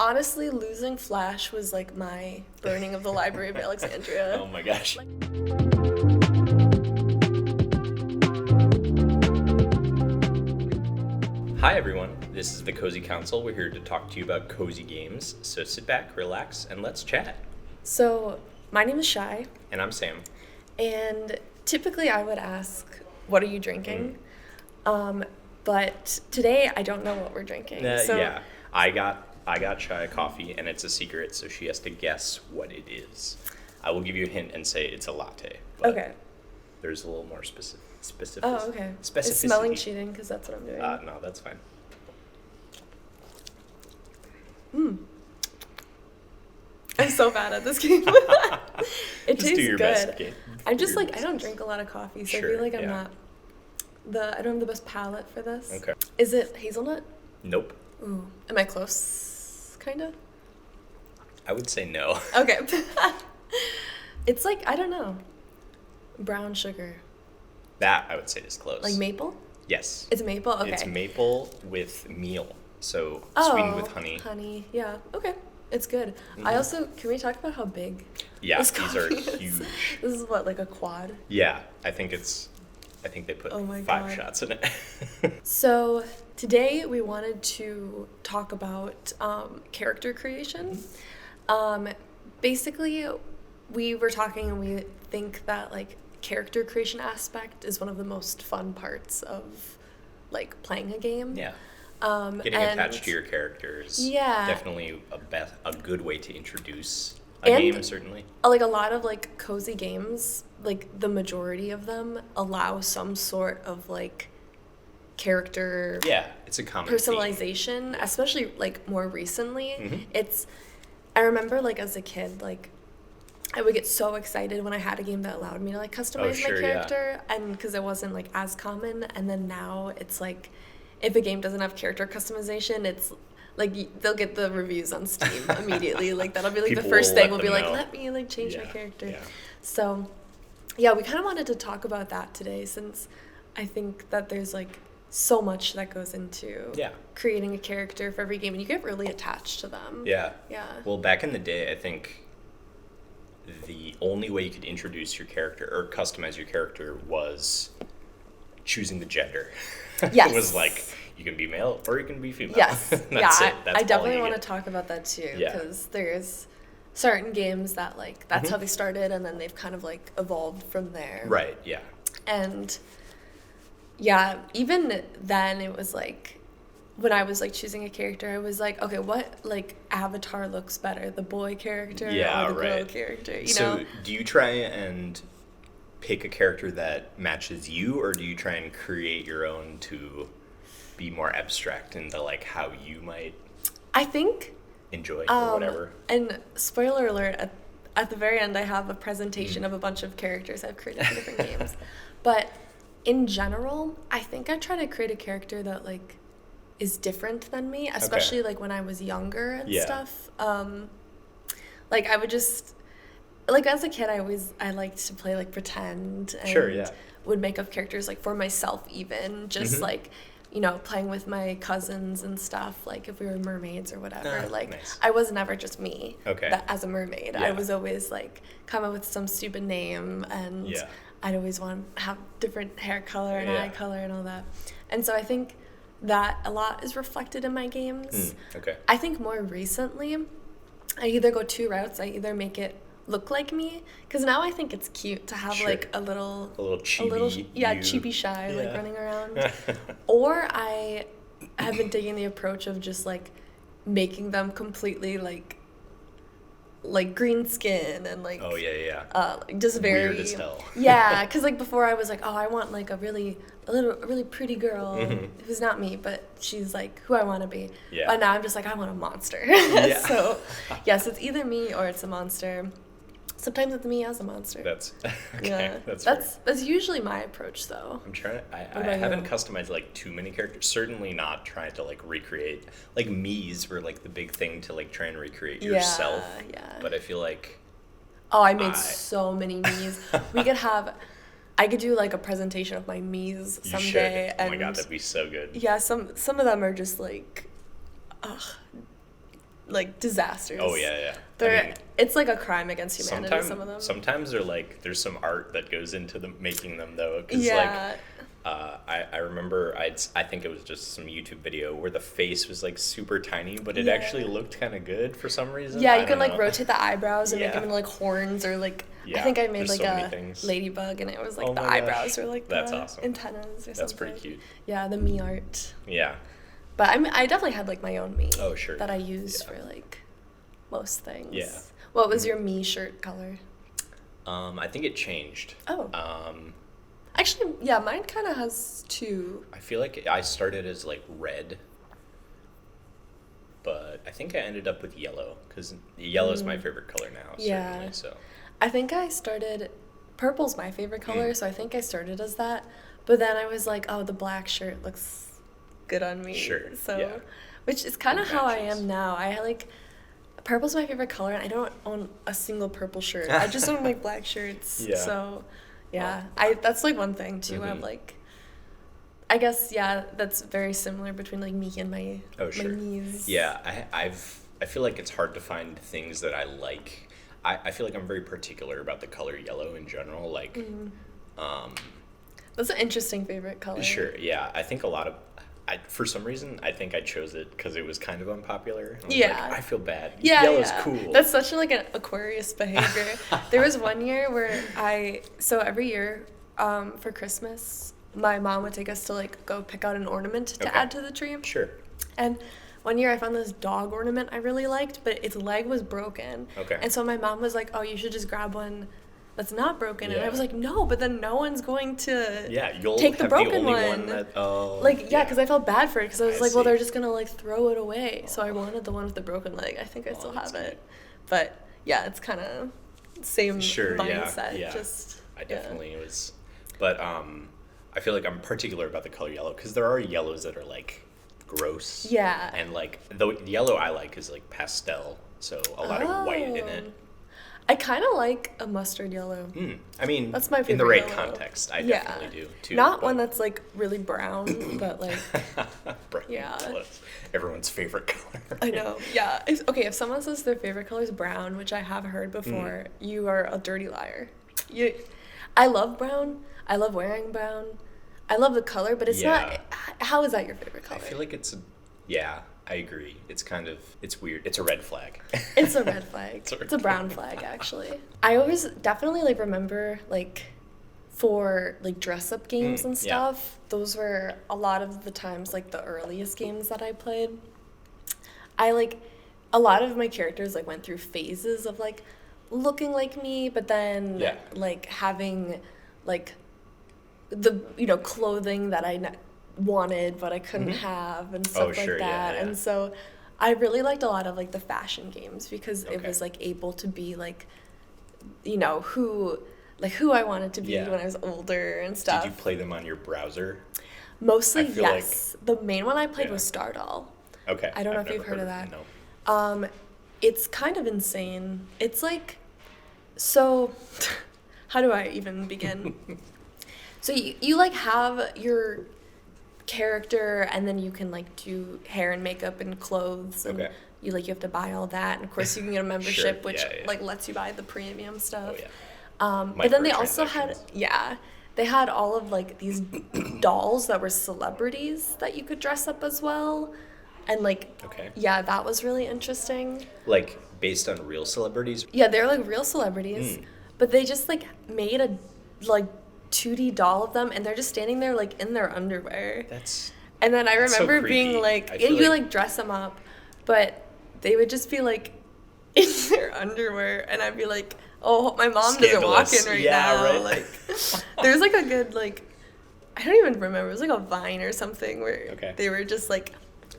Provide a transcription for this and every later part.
Honestly, losing Flash was like my burning of the Library of Alexandria. Oh my gosh. Hi everyone, this is the Cozy Council. We're here to talk to you about cozy games, so sit back, relax, and let's chat. So, my name is Chy. And I'm Sam. And typically I would ask, what are you drinking? But today I don't know what we're drinking. Yeah, I got Chy coffee, and it's a secret, so she has to guess what it is. I will give you a hint and say it's a latte. But Okay. There's a little more specific. Oh, okay. Specificity. Is smelling cheating? Because that's what I'm doing. No, that's fine. I'm so bad at this game. It Just tastes do your good. best. I'm just like, I don't drink a lot of coffee, so I Sure, feel like I'm yeah. I don't have the best palate for this. Okay. Is it hazelnut? Nope. Ooh. Am I close? Kinda? I would say no. Okay. It's like, I don't know. Brown sugar. That, I would say, is close. Like maple? Yes. It's maple? Okay. It's maple with meal. So Oh, sweetened with honey. Honey, yeah. Okay. It's good. I also, can we talk about how big Yeah, this these are coffee is? huge. This is what, like a quad? Yeah, I think they put Oh my 5 God. shots in it. So today we wanted to talk about character creation. Basically, we were talking and we think that like character creation aspect is one of the most fun parts of like playing a game. Yeah. Getting attached to your characters. Yeah. Definitely a good way to introduce a And game, certainly. like a lot of like cozy games, like the majority of them allow some sort of like character Yeah, it's a common theme. personalization, especially like more recently. I remember like as a kid, like I would get so excited when I had a game that allowed me to like customize sure, my yeah. character, and because it wasn't like as common. And then now it's like if a game doesn't have character customization, it's like they'll get the reviews on Steam immediately. Like that'll be like People the first will thing let will be them like, know. let me like change my Yeah, character. yeah. So yeah, we kind of wanted to talk about that today, since I think that there's like so much that goes into Yeah. creating a character for every game, and you get really attached to them. Yeah. Yeah. Well, back in the day, I think the only way you could introduce your character or customize your character was choosing the gender. Yes. It was like, you can be male or you can be female. Yes. That's yeah. it. That's I all definitely you want to get. talk about that too, Yeah. because there's certain games that like that's Mm-hmm. how they started, and then they've kind of like evolved from there. Right, yeah. And yeah, even then it was like when I was like choosing a character, I was like, okay, what like avatar looks better, the boy character Yeah, or the girl right. character? You So know? do you try and pick a character that matches you, or do you try and create your own to be more abstract into like how you might I think enjoy or whatever? And spoiler alert, at the very end, I have a presentation of a bunch of characters I've created for different games. But in general, I think I try to create a character that like is different than me, especially like when I was younger and Yeah. stuff. Like I would just like as a kid, I liked to play like pretend and Sure, yeah. would make up characters like for myself, even just like, you know, playing with my cousins and stuff, like if we were mermaids or whatever. Like nice. I was never just me Okay. as a mermaid. Yeah. I was always like come up with some stupid name, and Yeah. I'd always want to have different hair color and Yeah. eye color and all that. And so I think that a lot is reflected in my games. Okay. I think more recently, I either go 2 routes. I either make it look like me, because now I think it's cute to have Sure. like a little chibi you. cheapy shy, like Yeah. running around. Or I have been taking the approach of just like making them completely like green skin and like Oh yeah, yeah. just very Weird as hell. yeah, because like before I was like, oh, I want like a really pretty girl who's not me, but she's like who I want to be. Yeah. But now I'm just like, I want a monster. Yeah. So yes, it's either me or it's a monster. Sometimes it's me as a monster. That's okay. Yeah, That's fair. that's usually my approach though. I'm trying. I about haven't you? customized like too many characters. Certainly not trying to like recreate. Like Mii's were like the big thing to like try and recreate yourself. Yeah. But I feel like Oh, I made so many Mii's. I could do like a presentation of my Mii's you someday. should. Oh my And god, that'd be so good. yeah, some of them are just like, ugh, like disasters. Oh yeah. They're it's like a crime against humanity. Some of them. Sometimes they're like there's some art that goes into them making them though, because Yeah. I remember I think it was just some YouTube video where the face was like super tiny, but it Yeah. actually looked kind of good for some reason. Yeah, I you can don't like know. rotate the eyebrows and make Yeah. them into like horns or like I Yeah, think I made there's like so many a things. ladybug and it was like Oh the my gosh. eyebrows were like That's the awesome. antennas or something. That's pretty cute. Yeah, the me art. Yeah. But I definitely had like my own me. Oh, sure. That I used Yeah. for like most things. Yeah. What was your me shirt color? I think it changed. Oh. Actually, yeah, mine kind of has two. I feel like I started as like red, but I think I ended up with yellow because yellow is my favorite color now. Yeah. Certainly, so I think I started. Purple's my favorite color, so I think I started as that. But then I was like, oh, the black shirt looks good on me. Sure, So, yeah. which is kind of It how I matches. am now. I like. Purple's my favorite color, and I don't own a single purple shirt. I just own like black shirts. Yeah. So, yeah, that's like one thing too. I'm Mhm. like, I guess yeah, that's very similar between like me and my Oh, sure. my knees. yeah, I feel like it's hard to find things that I like. I feel like I'm very particular about the color yellow in general. Like, That's an interesting favorite color. sure, yeah. I think a lot of, for some reason, I think I chose it because it was kind of unpopular. I was Yeah. like, I feel bad. Yeah, Yellow's yeah. cool. That's such like an Aquarius behavior. There was one year where so every year, for Christmas, my mom would take us to like go pick out an ornament to Okay. add to the tree. Sure. And one year I found this dog ornament I really liked, but its leg was broken. Okay. And so my mom was like, "Oh, you should just grab one that's not broken." And I Yeah. was like, "No, but then no one's going to Yeah, you'll take the have broken the only one. one." That, oh, Like, yeah, because I felt bad for it because I was I like, well, see. they're just going to like throw it away. So I wanted the one with the broken leg. I think I still that's have cute. it. But yeah, it's kind of same Sure, yeah, mindset. yeah. Just I definitely was, but I feel like I'm particular about the color yellow because there are yellows that are like gross. Yeah. And like the yellow I like is like pastel, so a lot of white in it. Oh. I kind of like a mustard yellow. I mean, That's my in the favorite right yellow. context, I Yeah. definitely do too. Not one but- that's like really brown, but like Brown Yeah. yellows. Everyone's favorite color. I know. Yeah. If someone says their favorite color is brown, which I have heard before, you are a dirty liar. I love brown. I love wearing brown. I love the color, but it's Yeah. not. How is that your favorite color? I feel like yeah, I agree. It's weird. It's a red flag. It's a red flag. It's a red It's a brown flag, actually. I always definitely like remember like for like dress up games and yeah. stuff. Those were a lot of the times like the earliest games that I played. I like a lot of my characters like went through phases of like looking like me, but then Yeah. like having like the clothing that I wanted but I couldn't have and stuff sure, like yeah, that. yeah. And so I really liked a lot of like the fashion games because it Okay. was like able to be like who I wanted to be Yeah. when I was older and stuff. Did you play them on your browser? Mostly I feel yes. The main one I played Yeah. was Stardoll. Okay. I don't know I've if you've never heard of that. No. It's kind of insane. It's like, so, how do I even begin? So you like have your character and then you can like do hair and makeup and clothes and Okay. you have to buy all that, and of course you can get a membership which yeah, yeah. like lets you buy the premium stuff. Oh yeah. But then they also had Microtransactions. they had all of like these dolls that were celebrities that you could dress up as well. And like Okay. yeah, that was really interesting. Like based on real celebrities. Yeah, they're like real celebrities, but they just like made a like 2D doll of them and they're just standing there like in their underwear. That's And then I That's so remember being creepy. like, I yeah, feel you like- like dress them up, but they would just be like in their underwear, and I'd be like, oh, my mom doesn't walk Scandalous. in right Yeah, now. right. Like, there's like a good like, I don't even remember. It was like a Vine or something where Okay. they were just like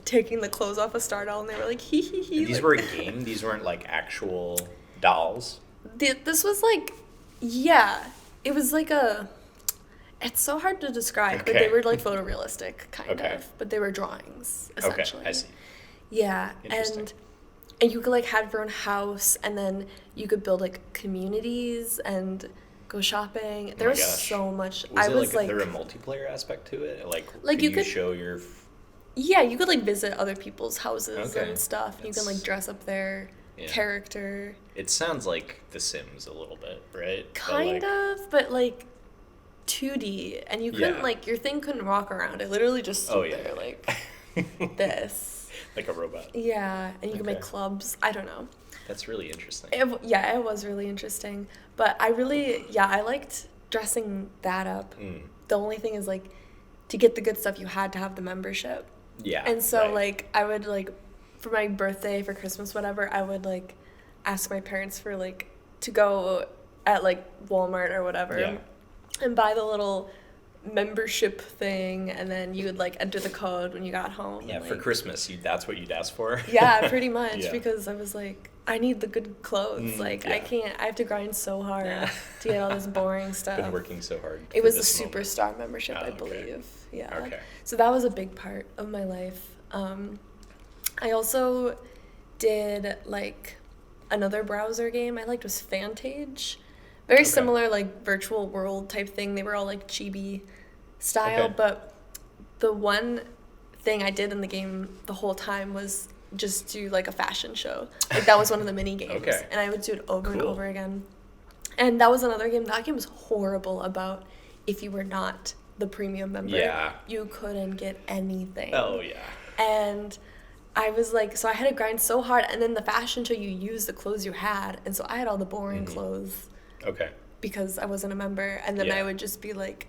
taking the clothes off a Stardoll, and they were like, hee hee hee. these like- were a game. These weren't like actual dolls. This was like, yeah, it was like a. It's so hard to describe, but they Okay. were like photorealistic, kind Okay. of. But they were drawings, essentially. Okay, I see. Yeah, Interesting. and you could like have your own house, and then you could build like communities and go shopping. There my was gosh. so much. Was I it was like, like, there a multiplayer aspect to it? Like Like, could you you could- show your Yeah, you could like visit other people's houses Okay. and stuff. You can like That's- dress up their Yeah. character. It sounds like The Sims a little bit, right? But, Kind of, but like 2D, and you couldn't Yeah. like your thing couldn't walk around. It literally just stood Oh, yeah. there like this. Like a robot. Yeah, and you can make Okay. clubs. I don't know. That's really interesting. Yeah, it was really interesting. But I liked dressing that up. Mm. The only thing is like to get the good stuff, you had to have the membership. Yeah. And so right. like I would like for my birthday, for Christmas, whatever, I would like ask my parents for like to go at like Walmart or whatever Yeah. and buy the little membership thing, and then you would like enter the code when you got home. Yeah, and, for like, Christmas, that's what you'd ask for? yeah, pretty much, Yeah. because I was like, I need the good clothes. Like I have to grind so hard Yeah. to get all this boring stuff. Been working so hard. It for was the this moment. Superstar membership, Oh, I okay. believe. Yeah. Okay. So that was a big part of my life. I also did like another browser game I liked was Fantage. Very Okay. similar like virtual world type thing. They were all like chibi style, Okay. but the one thing I did in the game the whole time was just do like a fashion show. Like that was one of the mini games. Okay. And I would do it over and Cool. over again. And that was another game. That game was horrible about if you were not the premium member. Yeah. You couldn't get anything. Oh, yeah. And I was like, so I had to grind so hard. And then the fashion show, you used the clothes you had. And so I had all the boring clothes Okay. because I wasn't a member. And then Yeah. I would just be like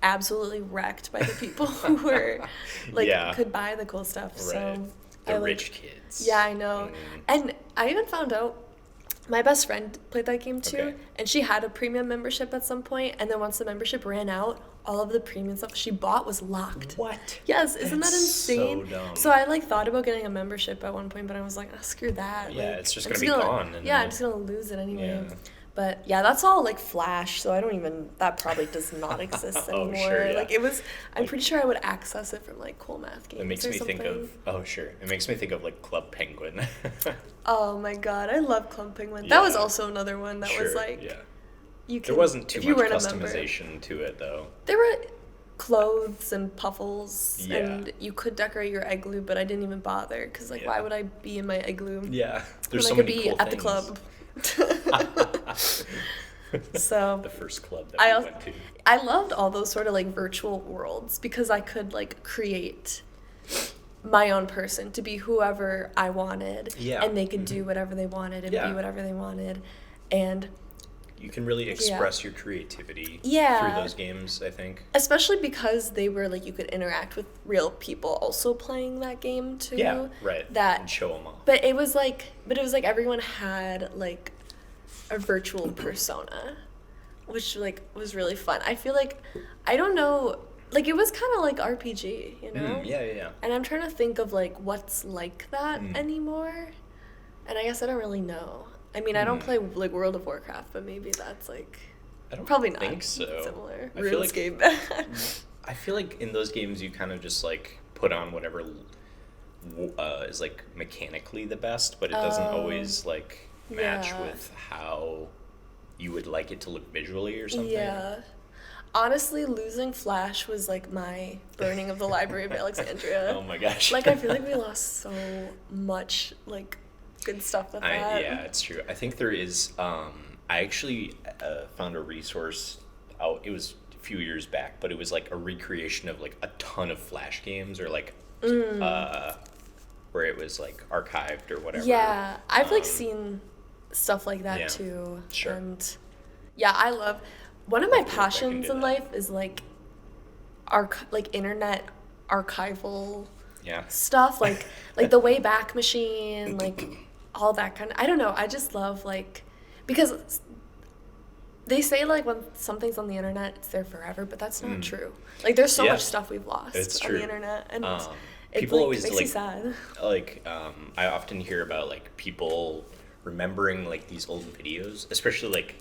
absolutely wrecked by the people who were like, Yeah. could buy the cool stuff. Right. So The I, like, rich kids. yeah, I know. And I even found out my best friend played that game too, Okay. and she had a premium membership at some point, and then once the membership ran out, all of the premium stuff she bought was locked. What? Yes, isn't that That's insane? so dumb. So I like thought about getting a membership at one point, but I was like, oh, screw that. Yeah, like, it's just I'm gonna be gone and- yeah, I'm just gonna lose it anyway. Yeah. But yeah, that's all like Flash, so I don't even, that probably does not exist Oh, anymore. sure, yeah. Like it was, I'm Like- pretty sure I would access it from like Cool Math Games It makes or me something. think of, oh, sure. It makes me think of, like, Club Penguin. Oh my god, I love Club Penguin. That was Yeah. also another one that was Sure, like, yeah. you could, There wasn't too if you much weren't a member. customization to it, though. There were clothes and puffles, Yeah. and you could decorate your igloo, but I didn't even bother because like, Yeah. why would I be in my igloo? Yeah. There's when so I could many be cool at the things. club. So The first club that I we al- went to. I loved all those sort of like virtual worlds because I could like create my own person to be whoever I wanted, Yeah. and they could do whatever they wanted and Yeah. be whatever they wanted, and You can really express your creativity Yeah. through those games, I think. especially because they were like you could interact with real people also playing that game too. Yeah, right. That And show them off. But it was like everyone had like a virtual persona, which like was really fun. I feel like I don't know, like it was kind of like RPG, you know? Yeah. And I'm trying to think of like what's like that anymore, and I guess I don't really know. I mean, I don't play like World of Warcraft, but maybe that's like I don't probably not think so. similar. I feel like- RuneScape. I feel like in those games you kind of just like put on whatever is like mechanically the best, but it doesn't always like match Yeah. with how you would like it to look visually or something. Yeah. Honestly, losing Flash was like my burning of the Library of Alexandria. Oh my gosh. Like I feel like we lost so much like good stuff with that. Yeah, it's true. I think there is. I actually found a resource out. It was a few years back, but it was like a recreation of like a ton of Flash games, or like where it was like archived or whatever. Yeah, I've like seen stuff like that yeah, too. sure. And yeah, I love one of my have to go back and passions do in that. life is like like internet archival Yeah. stuff, like the Wayback Machine, like all that kind of, I don't know, I just love like, because they say like when something's on the internet it's there forever, but that's not true. Like there's so Yeah. much stuff we've lost It's on true. the internet, and it people like, always makes like me sad. I often hear about like people remembering like these old videos, especially like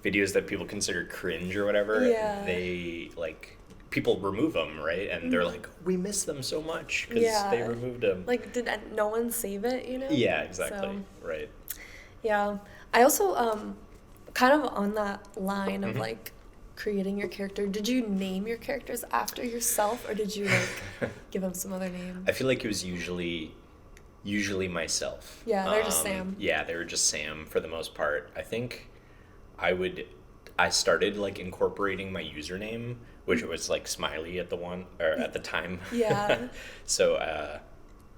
videos that people consider cringe or whatever. Yeah. They like people remove them, right? And they're like, we miss them so much because Yeah. they removed them. Like did no one save it, you know? Yeah, exactly. So, Right. yeah. I also kind of on that line of like creating your character, did you name your characters after yourself, or did you like give them some other name? I feel like it was usually myself. Yeah, they're just Sam. Yeah, they were just Sam for the most part. I think I started like incorporating my username, which was like Smiley at the time. Yeah. So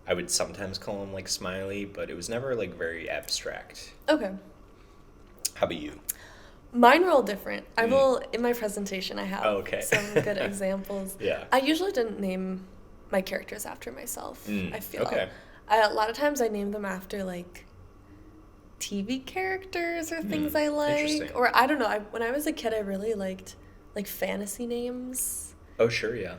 I would sometimes call him like Smiley, but it was never like very abstract. Okay. How about you? Mine were all different. I will, in my presentation, I have okay. some good examples. Yeah. I usually didn't name my characters after myself, I feel. Okay. A lot of times I name them after, like, TV characters or things I like. Interesting. Or, I don't know, when I was a kid, I really liked, like, fantasy names. Oh, sure, yeah.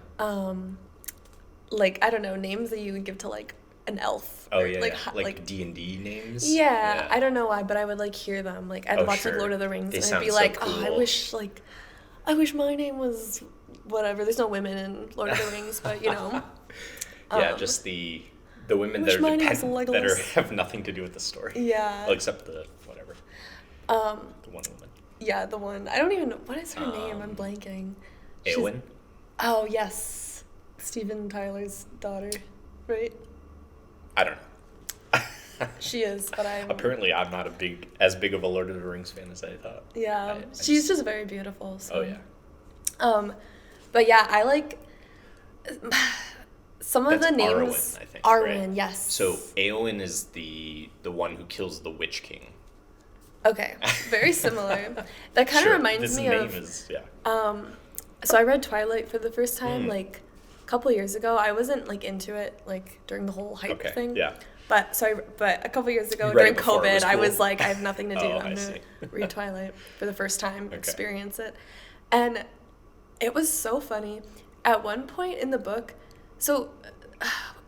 Like, I don't know, names that you would give to, like, an elf. Oh, or, yeah, like, yeah. Like D&D names? Yeah, I don't know why, but I would, like, hear them. Like, I'd watch, like, Lord of the Rings, They and I'd be sound like, so cool. I wish my name was whatever. There's no women in Lord of the Rings, but, you know. Yeah, just the women that are have nothing to do with the story. Yeah. Well, except the whatever. The one woman. Yeah, the one. I don't even know. What is her name? I'm blanking. Eowyn? Oh, yes. Steven Tyler's daughter, right? I don't know. She is, but Apparently, I'm not as big of a Lord of the Rings fan as I thought. Yeah, she's just very beautiful. So. Oh, yeah. But yeah, I like some of the names. Arwen, I think. Arwen, right? yes. So Eowyn is the one who kills the Witch King. Okay, very similar. That kind of reminds me of. So I read Twilight for the first time like a couple years ago. I wasn't like into it like during the whole hype thing. Yeah. But a couple years ago during COVID, I was like, I have nothing to do. I'm gonna read Twilight for the first time, experience it, and it was so funny. At one point in the book, so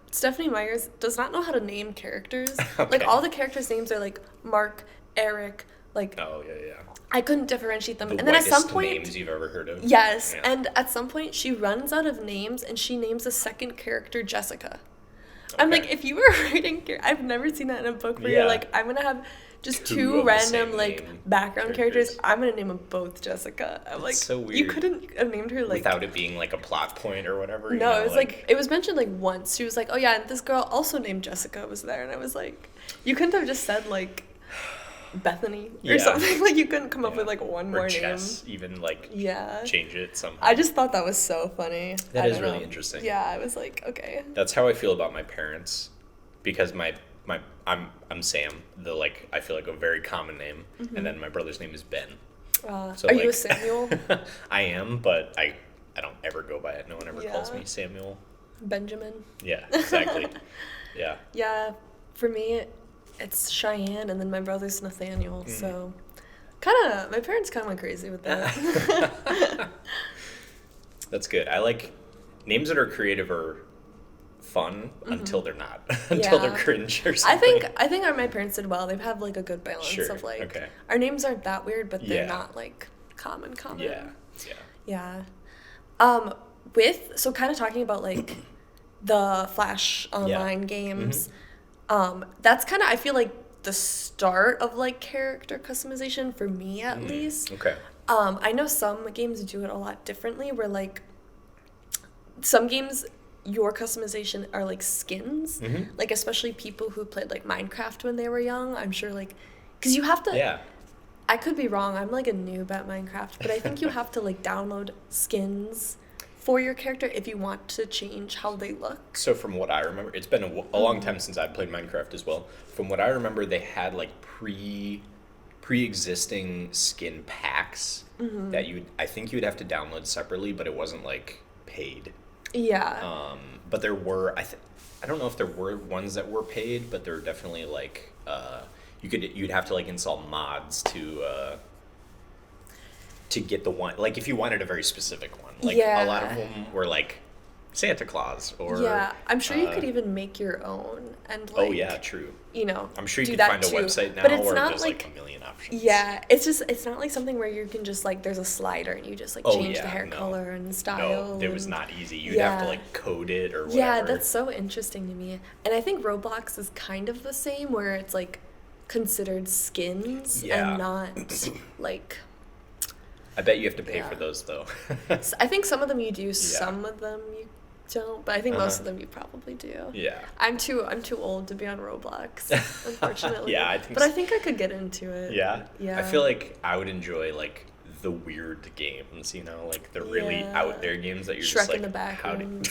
Stephanie Meyers does not know how to name characters. Like all the characters' names are like Mark, Eric, like. Oh yeah. I couldn't differentiate them. The and then at some point, names you've ever heard of. Yes, yeah. And at some point she runs out of names and she names a second character Jessica. Okay. I'm like, if you were writing, I've never seen that in a book where you're like, I'm gonna have just two random like background characters. I'm gonna name them both Jessica. I'm like, so weird. You couldn't have named her like without it being like a plot point or whatever. No, it was like it was mentioned like once. She was like, oh yeah, and this girl also named Jessica was there, and I was like, you couldn't have just said like Bethany or something. Like you couldn't come up with like one more name. Even like change it somehow. I just thought that was so funny. That is really interesting. Yeah, I was like, okay. That's how I feel about my parents, because I'm Sam, I feel like a very common name, and then my brother's name is Ben. So are you a Samuel? I am, but I don't ever go by it. No one ever calls me Samuel. Benjamin. Yeah, exactly. Yeah. Yeah, for me, it's Cheyenne, and then my brother's Nathaniel. So, my parents kind of went crazy with that. That's good. I like names that are creative or fun until they're not, until they're cringe or something. I think my parents did well. They've had like a good balance of like our names aren't that weird, but they're not like common. Yeah. So kind of talking about like the Flash online games. That's kind of, I feel like, the start of like character customization for me at least. Okay. I know some games do it a lot differently, where like some games your customization are like skins, like especially people who played like Minecraft when they were young. I'm sure like, because you have to. Yeah. I could be wrong. I'm like a noob at Minecraft, but I think you have to like download skins for your character if you want to change how they look. So from what I remember, it's been a long time since I've played Minecraft as well. From what I remember, they had like pre-existing skin packs that I think you'd have to download separately, but it wasn't like paid. Yeah. But there were, I don't know if there were ones that were paid, but there were definitely like you'd have to like install mods to get the one, like if you wanted a very specific one. Like a lot of them were like Santa Claus or I'm sure you could even make your own and like true. You know, I'm sure you can find a website now where there's like a million options. Yeah, it's not like something where you can just like there's a slider and you just like change the hair color and style. No, it was not easy. You'd have to like code it or whatever. Yeah, that's so interesting to me. And I think Roblox is kind of the same, where it's like considered skins and not like I bet you have to pay Yeah. for those though. I think some of them you do, some of them you don't, but I think most of them you probably do. Yeah. I'm too old to be on Roblox, unfortunately. Yeah, I think But I think I could get into it. Yeah? Yeah. I feel like I would enjoy, like, the weird games, you know? Like, the really Yeah. out there games that you're Shrek just like, in the back how rooms.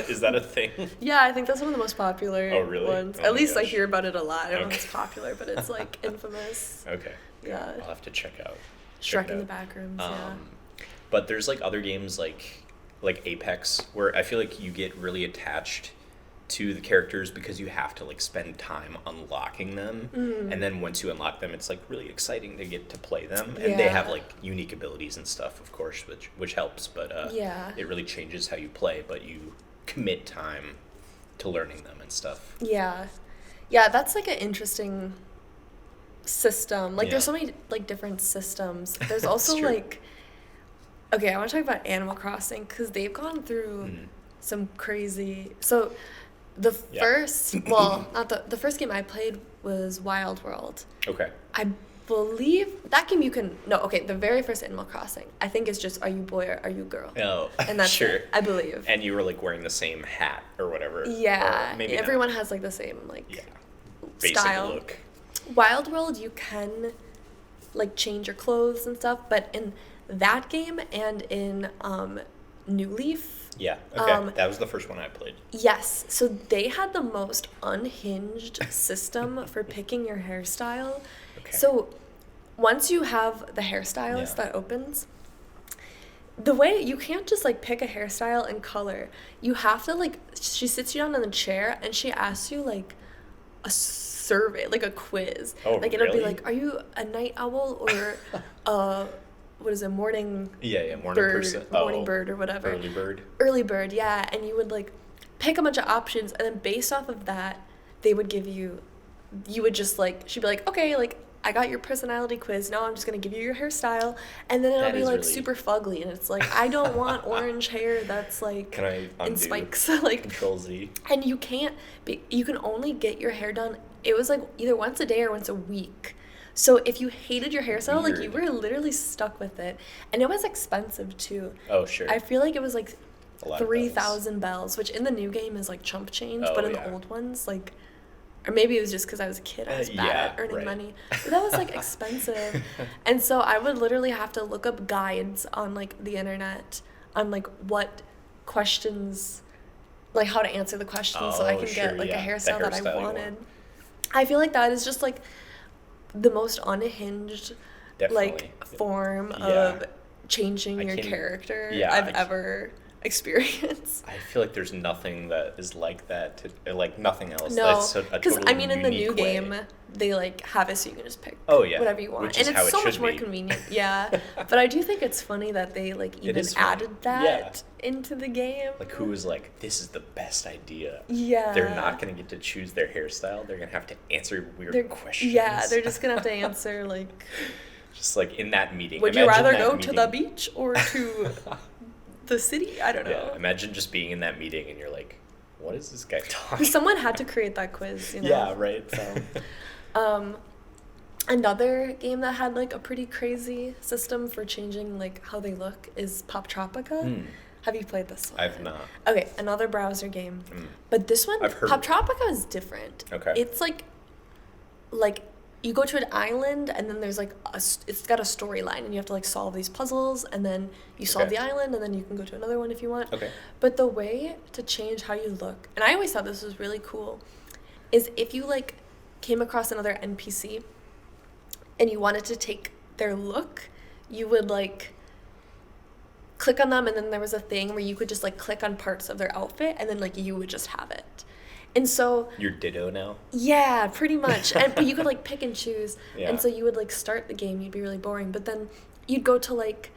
is that a thing? Yeah, I think that's one of the most popular Oh, really? ones. Oh At my least I gosh. hear about it a lot. I don't know if Okay. it's popular, but it's like infamous. Okay. Yeah. I'll have to check out. Shrek it in the out. back rooms, yeah. But there's, like, other games like Apex where I feel like you get really attached to the characters because you have to, like, spend time unlocking them. Mm-hmm. And then once you unlock them, it's, like, really exciting to get to play them. And they have, Yeah. like, unique abilities and stuff, of course, which helps. But Yeah. it really changes how you play, but you commit time to learning them and stuff. Yeah. Yeah, that's like an interesting system. Like there's Yeah. so many like different systems. There's also true. like okay, I want to talk about Animal Crossing cuz they've gone through some crazy. So the Yeah. first, well, not the first game I played was Wild World. Okay. I believe that game you can no, okay, the very first Animal Crossing. I think it's just are you boy or are you girl? Oh, And that's sure. it, I believe. And you were, like, wearing the same hat or whatever. Yeah, Or maybe everyone not. has like the same like Yeah. Basic style. look. Wild World, you can like change your clothes and stuff, but in that game and in New Leaf, Yeah. Okay. Um, that was the first one I played. yes, so they had the most unhinged system for picking your hairstyle. Okay. So once you have the hairstylist Yeah. that opens, the way you can't just like pick a hairstyle and color. You have to like she sits you down in the chair and she asks you like a survey, like a quiz. Oh, like it'll be really? like, are you a night owl or what is it, morning Yeah, morning bird, person. morning bird or whatever. Early bird. Early bird, yeah. And you would like pick a bunch of options, and then based off of that, they would give you would just like she'd be like, okay, like I got your personality quiz. Now I'm just gonna give you your hairstyle, and then it'll That be is like really- super fugly, and it's like I don't want orange hair that's like Can I undo in spikes, like. Control Z? And you can't be, you can only get your hair done. It was like either once a day or once a week. So if you hated your hairstyle, like you Weird. were literally stuck with it, and it was expensive too. Oh, sure. I feel like it was like A lot of 3,000 bells, which in the new game is like chump change, Oh, but in yeah. the old ones, like, or maybe it was just because I was a kid, I was bad Yeah, at earning right. money. But that was like expensive, and so I would literally have to look up guides on like the internet on like what questions, like how to answer the questions, so I Oh, can sure, get like yeah. a The hairstyle that hairstyle I you wanted. want. I feel like that is just like the most unhinged Definitely. like form Yeah. of changing I your can't- character yeah, I've I can't- ever experienced. I feel like there's nothing that is like that, like nothing else. No, That's a because totally I mean, in the new unique way. game, they like have it so you can just pick Oh, yeah, whatever you want, which and is how it's it so much should more be. convenient. Yeah, but I do think it's funny that they like It even is funny. added that into the game. Like, who was like, this is the best idea? Yeah, They're not going to get to choose their hairstyle. They're going to have to answer weird They're- questions. Yeah, they're just gonna have to answer like, Just like in that meeting. would you Imagine rather that go to the meeting. beach or to the city? I don't know. Yeah, imagine just being in that meeting and you're like, what is this guy talking? Someone had to create that quiz, you know. Yeah, right. So, another game that had like a pretty crazy system for changing like how they look is Pop Tropica. Hmm. Have you played this one? I've not. Okay, another browser game. Hmm. But this one, I've heard Pop of it. Tropica is different. Okay. It's like you go to an island and then there's like it's got a storyline and you have to like solve these puzzles and then you solve Okay. the island and then you can go to another one if you want. Okay. But the way to change how you look, and I always thought this was really cool, is if you like came across another NPC and you wanted to take their look, you would like click on them and then there was a thing where you could just like click on parts of their outfit and then like you would just have it. And so You're Ditto now? yeah, pretty much. And but you could like pick and choose. Yeah. And so you would like start the game, you'd be really boring, but then you'd go to like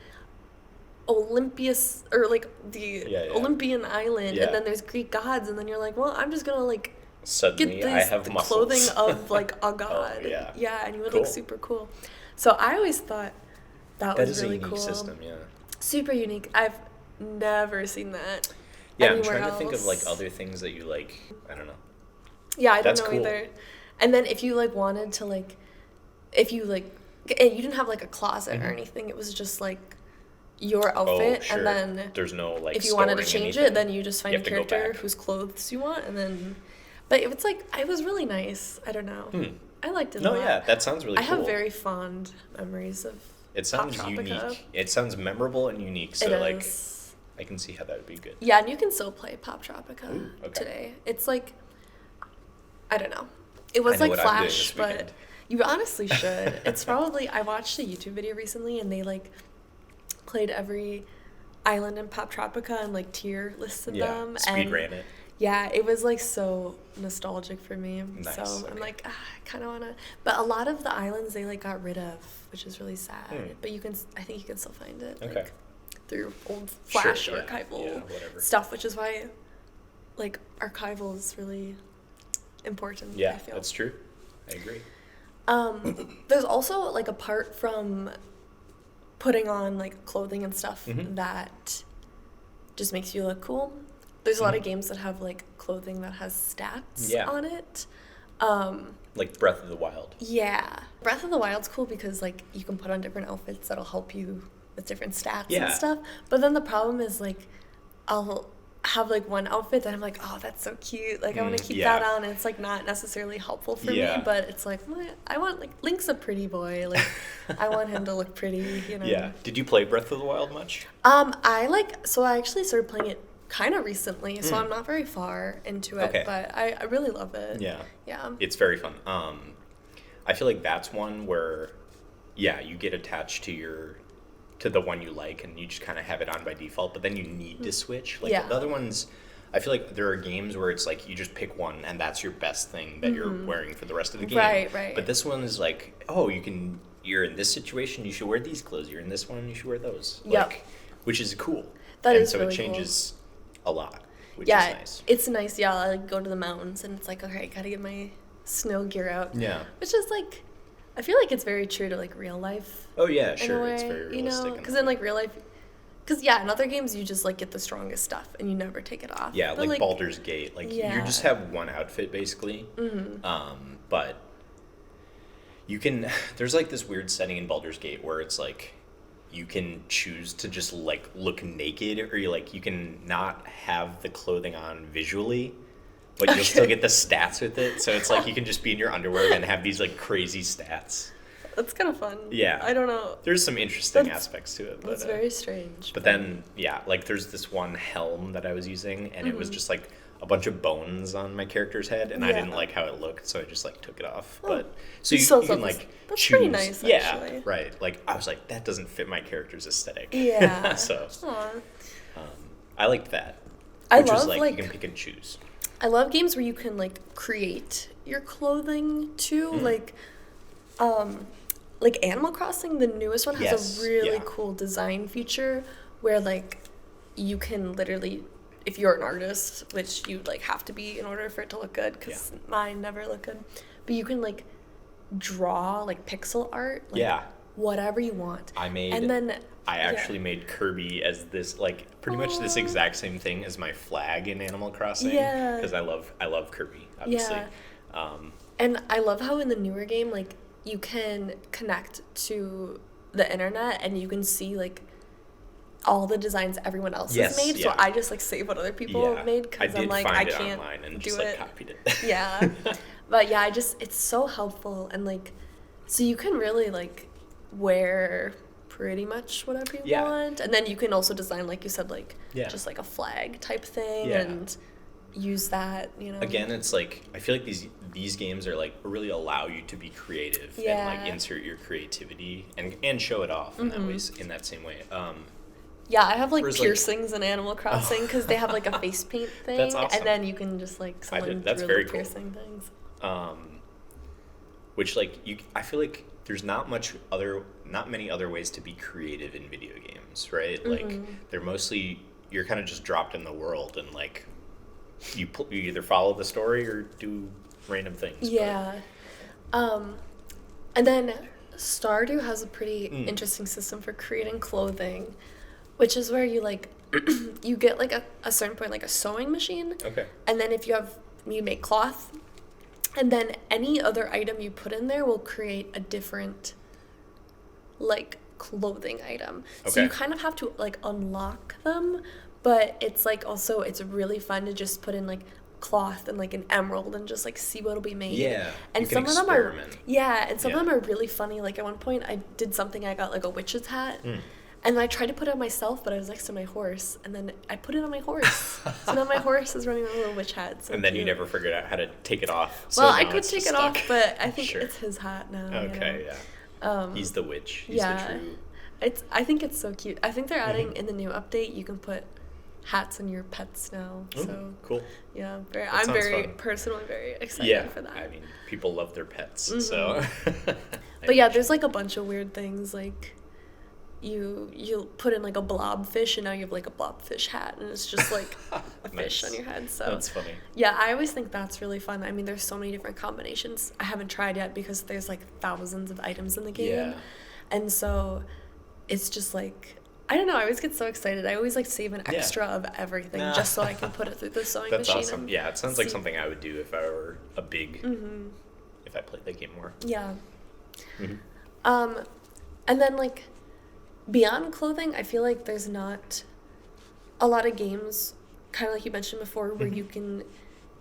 Olympias or like the Yeah, yeah. Olympian island Yeah. and then there's Greek gods and then you're like, well, I'm just gonna like Suddenly, get I this have the muscles. clothing of like a god. yeah. Yeah, and you would Cool. look super cool. So I always thought that That was is really a unique cool. system, yeah. Super unique. I've never seen that. Yeah, I'm anywhere trying to think of like else. other things that you like. I don't know. Yeah, I don't That's know cool. either. And then if you like wanted to like, if you like, and you didn't have like a closet or Mhm. anything, it was just like your outfit, sure. and then There's no like if you wanted to storing change anything. it, then you just find You a have to go character back. whose clothes you want, and then. But it was like it was really nice. I don't know. I liked it a No, lot. yeah, that sounds really I cool. have very fond memories of. It sounds Pop Tropica. unique. It sounds memorable and unique. So It like, is. I can see how that would be good. Yeah, and you can still play Pop Tropica Ooh, okay. today. It's like, I don't know. It was I know like what I'm doing Flash, this but weekend. you honestly should. It's probably, I watched a YouTube video recently and they like played every island in Pop Tropica and like tier listed them. Speed And ran it. yeah, it was like so nostalgic for me. Nice, So I'm okay. like, I kind of want to. But a lot of the islands they like got rid of, which is really sad. But you can, I think you can still find it. Okay. Like, through old Flash Sure, yeah, archival whatever. stuff, which is why, like, archival is really important. Yeah, I feel. that's true. I agree. There's also like apart from putting on like clothing and stuff Mhm. that just makes you look cool. There's a lot of games that have like clothing that has stats Yeah. on it. Like Breath of the Wild. Yeah. Breath of the Wild's cool because like you can put on different outfits that'll help you with different stats Yeah. and stuff. But then the problem is like I'll have like one outfit that I'm like, oh, that's so cute. Like I want to keep yeah. that on. And it's like not necessarily helpful for Yeah. me, but it's like well, I want like Link's a pretty boy. Like I want him to look pretty, you know. Yeah. Did you play Breath of the Wild much? I actually started playing it kind of recently, so I'm not very far into it, Okay. but I really love it. Yeah. Yeah. It's very fun. I feel like that's one where, yeah, you get attached to the one you like, and you just kind of have it on by default. But then you need to switch. Like Yeah. the other ones, I feel like there are games where it's like you just pick one, and that's your best thing that you're wearing for the rest of the game. Right. But this one is like, oh, you're in this situation, you should wear these clothes. You're in this one, you should wear those. Yep. Like, which is cool. That and is so really it changes a lot, which Yeah, is nice. it's nice. Yeah, I like go to the mountains, and it's like, okay, I gotta get my snow gear out. Yeah. Which is like, I feel like it's very true to like real life. Oh yeah, In sure. a way, It's very realistic. you know, in because a in way. like real life, because yeah, in other games you just like get the strongest stuff and you never take it off. Yeah, But, like Baldur's Gate. Like you just Yeah. have one outfit basically. But you can there's like this weird setting in Baldur's Gate where it's like you can choose to just like look naked, or you can not have the clothing on visually, but you'll still get the stats with it. So it's like you can just be in your underwear and have these like crazy stats. That's kind of fun. Yeah. I don't know. There's some interesting That's- aspects to it. But, It's very strange. But then, yeah, like there's this one helm that I was using, and it was just like a bunch of bones on my character's head, and I Yeah. didn't like how it looked, so I just like took it off. Oh. But so You you still can thought like that's choose. pretty nice, Yeah, actually. right. Like I was like, that doesn't fit my character's aesthetic. Yeah. So Aw. I liked that. I Which was love, like you like- can pick and choose. I love games where you can like create your clothing too, like Animal Crossing, the newest one has Yes, a really yeah. cool design feature where like you can literally, if you're an artist, which you like have to be in order for it to look good, because mine never look good, but you can like draw like pixel art, like, Yeah. whatever you want. I made. and then I yeah. actually made Kirby as this like pretty much this Aw. exact same thing as my flag in Animal Crossing. Yeah. Because I love Kirby, obviously. Yeah. And I love how in the newer game, like, you can connect to the internet and you can see, like, all the designs everyone else Yes, has made. yeah. So I just, like, save what other people Yeah. have made I because did I'm like, find I it can't online and do just it. like copied it. Yeah. But yeah, it's so helpful. And, like, so you can really, like, wear pretty much whatever you Yeah. want. And then you can also design, like you said, like, Yeah. just like a flag type thing Yeah. and use that, you know. Again, it's like I feel like these games are like really allow you to be creative and Yeah. like insert your creativity and show it off in that ways in that same way. Yeah, I have like Whereas, like- piercings in Animal Crossing because they have like a face paint thing, That's awesome. and then you can just like someone That's drew very the cool. piercing things. Which like I feel like there's not many other ways to be creative in video games, right? Like they're mostly you're kind of just dropped in the world and like you either follow the story or do random things. but- Yeah, and then Stardew has a pretty interesting system for creating clothing, which is where you like you get like a certain point like a sewing machine, Okay. and then if you make cloth, and then any other item you put in there will create a different like clothing item. So Okay. you kind of have to like unlock them, but it's like also it's really fun to just put in like cloth and like an emerald and just like see what'll be made. Yeah, And you can some of them are experiment. and some Yeah. of them are really funny. Like at one point I did something, I got like a witch's hat. And I tried to put it on myself, but I was next to my horse, and then I put it on my horse. So now my horse is running with a little witch hat. So And then you cute. never figured out how to take it off. So Well, I now could it's take just it off, stuck. but I think Sure. it's his hat now. Okay, yeah. He's the witch. He's the true. I think it's so cute. I think they're adding in the new update. You can put hats on your pets now. Ooh, So cool. yeah, That sounds fun. personally very excited Yeah, for that. I mean, people love their pets, so. But yeah, there's like a bunch of weird things like. You put in like a blobfish and now you have like a blobfish hat and it's just like a fish on your head. So That's funny. yeah, I always think that's really fun. I mean, there's so many different combinations. I haven't tried yet because there's like thousands of items in the game. Yeah. And so it's just like, I don't know, I always get so excited. I always like save an extra of everything just so I can put it through the sewing That's machine. awesome. and Yeah, it sounds like see. something I would do if I were a big, if I played that game more. Yeah. Mm-hmm. And then like beyond clothing, I feel like there's not a lot of games, kind of like you mentioned before, where you can,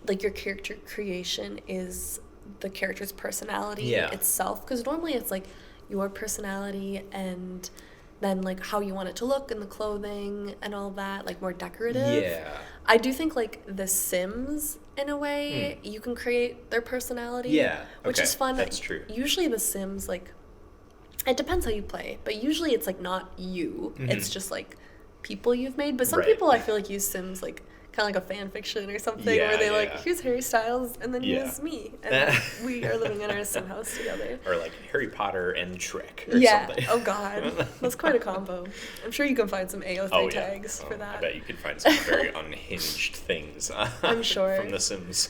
like your character creation is the character's personality itself. Because normally it's like your personality and then like how you want it to look and the clothing and all that, like more decorative. Yeah. I do think like The Sims, in a way, you can create their personality. Yeah, Which okay, is fun. that's true. Usually The Sims, like, it depends how you play, but usually it's like not you. It's just like people you've made. But some Right. people I feel like use Sims like kind of like a fan fiction or something where they like, here's Harry Styles and then here's me. And we are living in our Sim house together. Or like Harry Potter and Shrek or Yeah. something. Oh God. That's quite a combo. I'm sure you can find some AO3 tags for that. I bet you could find some very unhinged things I'm sure. from The Sims.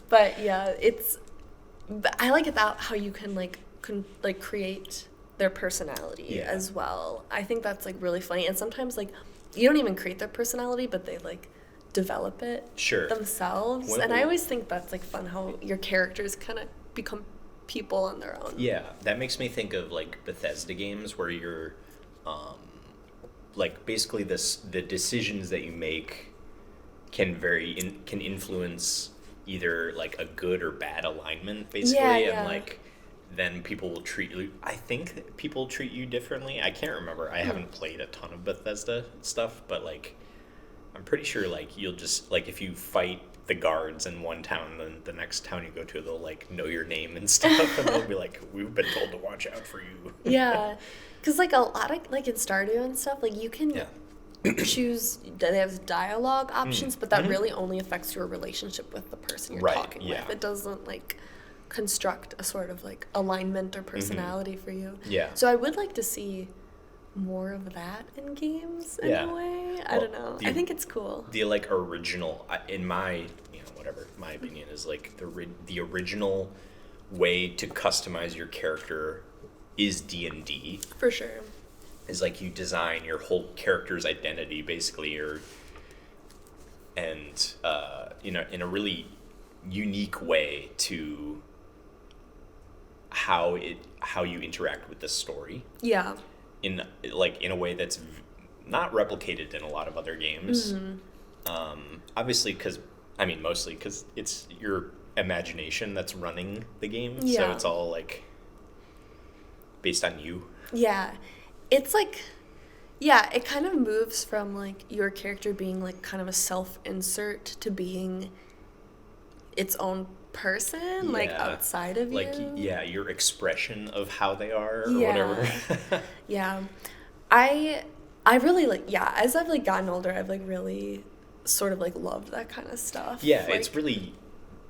But yeah, but I like it that how you can like create their personality as well. I think that's like really funny. And sometimes like you don't even create their personality, but they like develop it themselves. And I always think that's like fun how your characters kind of become people on their own. Yeah, that makes me think of like Bethesda games where you're like basically the decisions that you make can influence either like a good or bad alignment basically and like then people will treat you, I think that people treat you differently. I can't remember. I haven't played a ton of Bethesda stuff, but like I'm pretty sure like you'll just like if you fight the guards in one town, then the next town you go to they'll like know your name and stuff and they'll be like, we've been told to watch out for you. Yeah, because like a lot of like in Stardew and stuff, like you can choose, they have dialogue options, but that really only affects your relationship with the person you're talking with. It doesn't like construct a sort of like alignment or personality for you. Yeah. So I would like to see more of that in games in a way. I don't know. I think it's cool. The like original, in my my opinion is like the original way to customize your character is D&D. For sure. Is like you design your whole character's identity basically, and in a really unique way to how you interact with the story. Yeah. In a way that's not replicated in a lot of other games. Obviously, mostly because it's your imagination that's running the game. Yeah. So it's all like based on you. Yeah. It's like, it kind of moves from like your character being like kind of a self-insert to being its own person, like outside of you. Like, your expression of how they are or whatever. Yeah. I really like, as I've like gotten older, I've like really sort of like loved that kind of stuff. Yeah, like,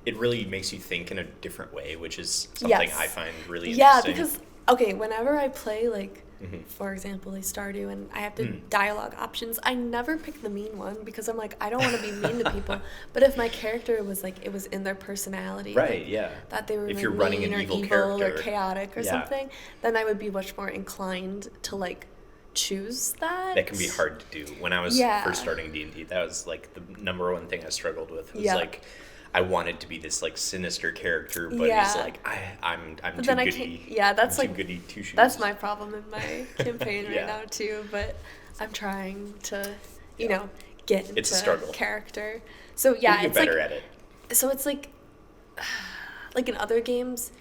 it really makes you think in a different way, which is something I find really interesting. Yeah, because, whenever I play like, for example, like Stardew, and I have the dialogue options, I never pick the mean one because I'm like, I don't want to be mean to people. But if my character was like, it was in their personality, right? That they were if like you're running an evil character or chaotic or something, then I would be much more inclined to like choose that. That can be hard to do. When I was first starting D&D, that was like the number one thing I struggled with. Was like, I wanted to be this like sinister character, but Yeah. he's like I'm But too then I goody. can't. Yeah, that's I'm like too goody two shoes. that's my problem in my campaign right Yeah. now too. But I'm trying to, you know, get into It's a struggle. character. So yeah, We'll get it's better like at it. so it's like in other games,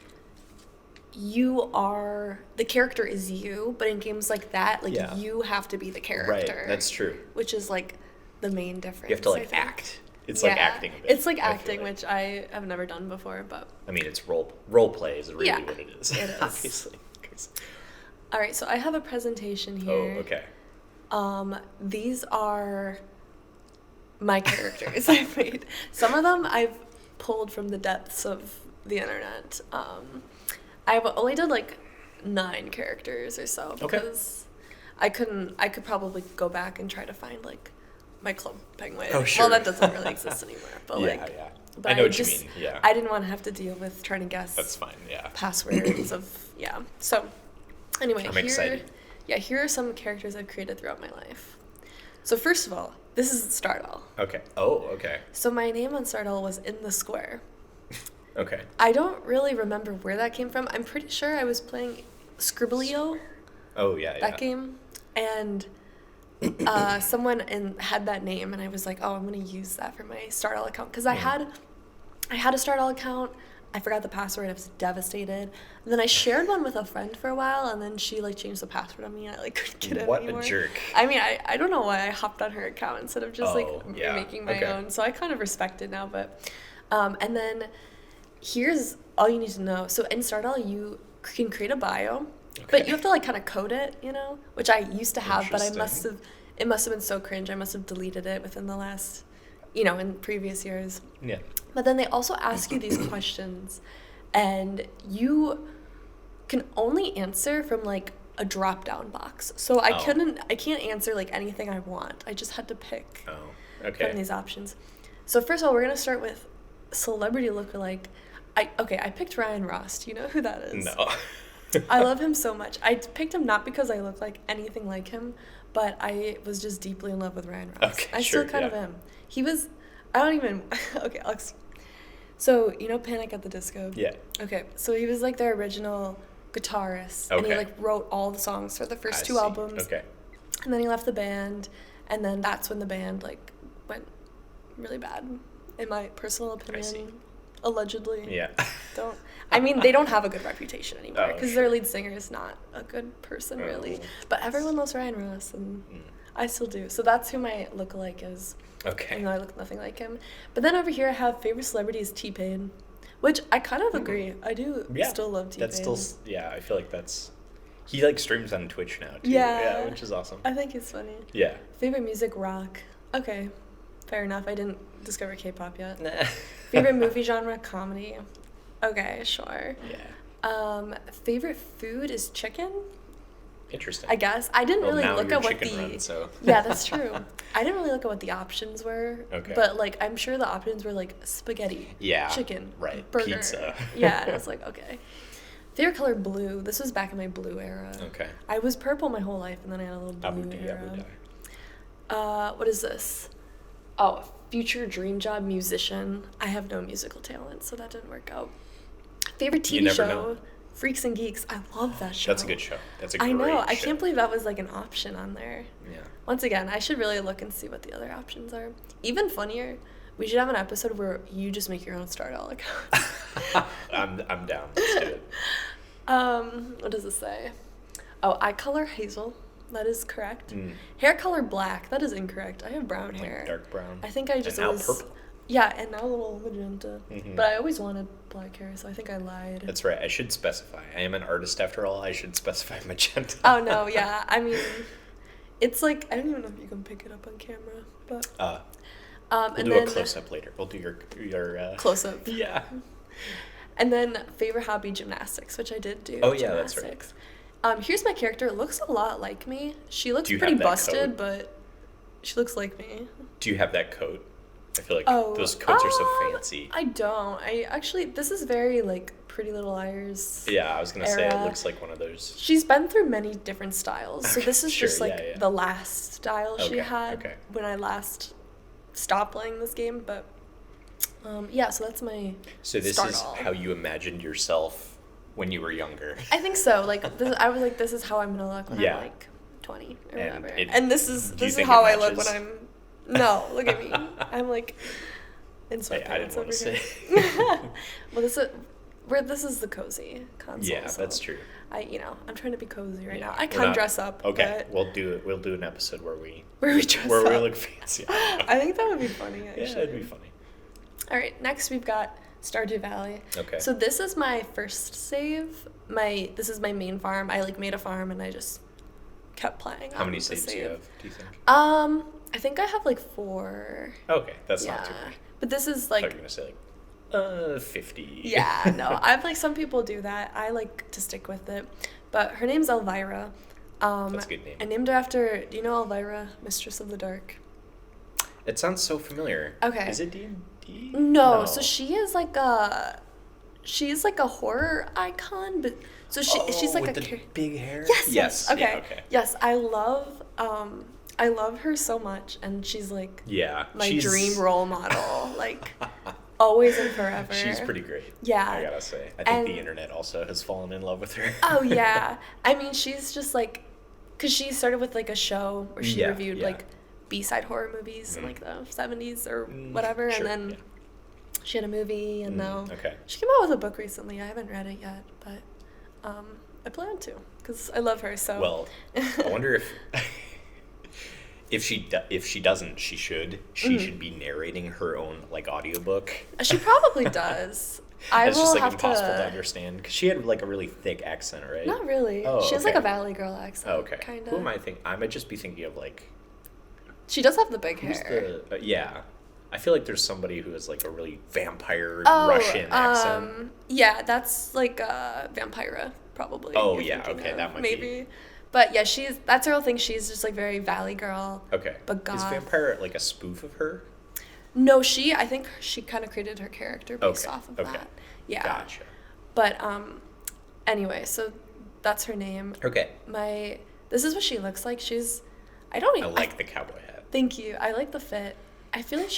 you are the character is you, but in games like that, like Yeah. you have to be the Right, character. that's true. Which is like the main difference. You have to I like think. act. It's like acting a bit. It's like I feel acting, which I have never done before, but I mean, it's role play is really Yeah, what it is. it is. Obviously. 'Cause- all right. So I have a presentation Oh, here. okay. These are my characters I've made. Some of them I've pulled from the depths of the internet. I've only done like 9 characters or so Okay. because I could probably go back and try to find like my club penguin. Oh, sure. Well, that doesn't really exist anymore, but Yeah, like yeah. but I know what just, you mean. Yeah. I didn't want to have to deal with trying to guess That's fine. Yeah. passwords of yeah. So anyway, I'm excited. Yeah, here are some characters I've created throughout my life. So first of all, this is Stardoll. Okay. Oh, okay. So my name on Stardoll was In the Square. Okay. I don't really remember where that came from. I'm pretty sure I was playing Scribblio, Oh, yeah, that yeah. game, and someone had that name, and I was like, oh, I'm gonna use that for my Stardoll account because I had a Stardoll account. I forgot the password. I was devastated. And then I shared one with a friend for a while, and then she like changed the password on me, and I like couldn't get it What anymore. a jerk. I mean, I don't know why I hopped on her account instead of just Oh, yeah. making my Okay. own. So I kind of respect it now, but and then here's all you need to know. So in Stardoll, you can create a bio, but Okay. you have to like kind of code it, you know, which I used to have, but Interesting. it must have been so cringe. I must have deleted it within the last, in previous years. Yeah. But then they also ask you these questions, and you can only answer from like a drop down box. So I Oh. can't answer like anything I want. I just had to pick Oh, from okay. these options. So first of all, we're gonna start with celebrity lookalike. I picked Ryan Ross. Do you know who that is? No. I love him so much. I picked him not because I look like anything like him, but I was just deeply in love with Ryan Ross. Okay, I sure, still kind of yeah. am. He was, I don't even, okay, so, Panic at the Disco? Yeah. Okay, so he was like their original guitarist, and he Okay. like wrote all the songs for the first I 2 see. albums. Okay. And then he left the band, and then that's when the band like went really bad, in my personal opinion. see. Allegedly. Yeah. They don't have a good reputation anymore Oh, because sure. their lead singer is not a good person really. Oh. But everyone loves Ryan Ross, and Mm. I still do. So that's who my lookalike is. Okay. Even though I look nothing like him. But then over here I have favorite celebrity is T-Pain, which I kind of agree. I do Yeah. still love T-Pain. That's still, yeah, I feel like he like streams on Twitch now too. Yeah. Which is awesome. I think it's funny. Yeah. Favorite music, rock. Okay, fair enough. I didn't discover K-pop yet. Nah. Favorite movie genre, comedy. Okay, sure. Yeah. Favorite food is chicken. Interesting. I guess I didn't Well, really now look you're at what chicken the run, so. yeah, that's true. I didn't really look at what the options were. Okay. But like I'm sure the options were like spaghetti, Yeah. chicken, Right. burger. Pizza. Yeah, and I was like, okay. Favorite color, blue. This was back in my blue era. Okay. I was purple my whole life, and then I had a little blue Abu era. Dhabi. What is this? Oh, future dream job, musician. I have no musical talent, so that didn't work out. Favorite You TV never show, know. Freaks and Geeks. I love that show. That's a good show. That's a great I know. I show. can't believe that was like an option on there. Yeah. Once again, I should really look and see what the other options are. Even funnier, we should have an episode where you just make your own Stardoll account. I'm down. Let's do it. What does it say? Oh, eye color hazel. That is correct. Mm. Hair color black. That is incorrect. I have brown hair. Like dark brown. I think I just And now always. purple. Yeah, and now a little magenta. Mhm. But I always wanted black hair, so I think I lied. That's right. I should specify. I am an artist after all. I should specify magenta. Oh no, yeah. I mean, it's like I don't even know if you can pick it up on camera, but We'll and do then a close up later. We'll do your close up. Yeah. And then favorite hobby, gymnastics, which I did do. Oh, yeah, that's right. gymnastics. Here's my character. It looks a lot like me. She looks Do you pretty have that busted, coat? but she looks like me. Do you have that coat? I feel like Oh, those coats are so fancy. I don't. I actually, this is very like Pretty Little Liars. Yeah, I was gonna say it era. looks like one of those. She's been through many different styles. So Okay, this is sure, just like yeah, yeah. the last style she Okay, had okay. when I last stopped playing this game. But Yeah, so that's my So this start is all. how you imagined yourself when you were younger. I think so. Like, I was like, this is how I'm gonna look when Yeah. I'm like 20 or And whatever. it- And this is do you this is think how it I look when matches? I'm. No, look at me. I'm like in Hey, sweatpants I didn't over want to here. say. Well, this is the cozy console. Yeah, so that's true. I'm trying to be cozy right Yeah, now. I we're can not- dress up. Okay, but we'll do an episode where we dress where we up. look fancy. I think that would be funny. Actually. Yeah, it'd be funny. All right, next we've got Stardew Valley. Okay. So this is my first save. This is my main farm. I like made a farm and I just kept playing. How on many the saves do you have? Do you think? I think I have like 4. Okay, that's yeah. not too much. But this is I thought you like were gonna say 50. yeah, no. I've like some people do that. I like to stick with it. But her name's Elvira. That's a good name. I named her after, do you know Elvira, Mistress of the Dark? It sounds so familiar. Okay. Is it D&D? No, so she's like a horror icon, but so she's like with a the big hair. yes. Okay. Yeah, okay. Yes, I love her so much, and she's like Yeah. my dream role model, like always and forever. She's pretty great. Yeah. I gotta say. I think And- the internet also has fallen in love with her. Oh yeah, I mean she's just like, cause she started with like a show where she Yeah, reviewed yeah. like B-side horror movies in like the 70s or Mm, whatever, sure, and then yeah. she had a movie, and now Okay. she came out with a book recently. I haven't read it yet, but I plan to, cause I love her so. Well, I wonder if if she doesn't, she should. She Mm-hmm. should be narrating her own like audiobook. She probably does. I It's will just like have impossible to to. understand because she had like a really thick accent, right? Not really. Oh, She has like okay. a Valley Girl accent. Oh, okay. Kind Who am of. I thinking? I might just be thinking of like She does have the big who's hair. the yeah. I feel like there's somebody who has like a really vampire Oh, Russian accent. yeah, that's like Vampira, probably. Oh, you're yeah, thinking okay, of, that might be. maybe. But yeah, that's her whole thing. She's just like very Valley Girl. Okay. But Is goth. vampire like a spoof of her? No, I think she kind of created her character based Okay, off of okay. that. Yeah. Gotcha. But anyway, so that's her name. Okay. This is what she looks like. I don't I even like the cowboy hat. Thank you. I like the fit. I feel like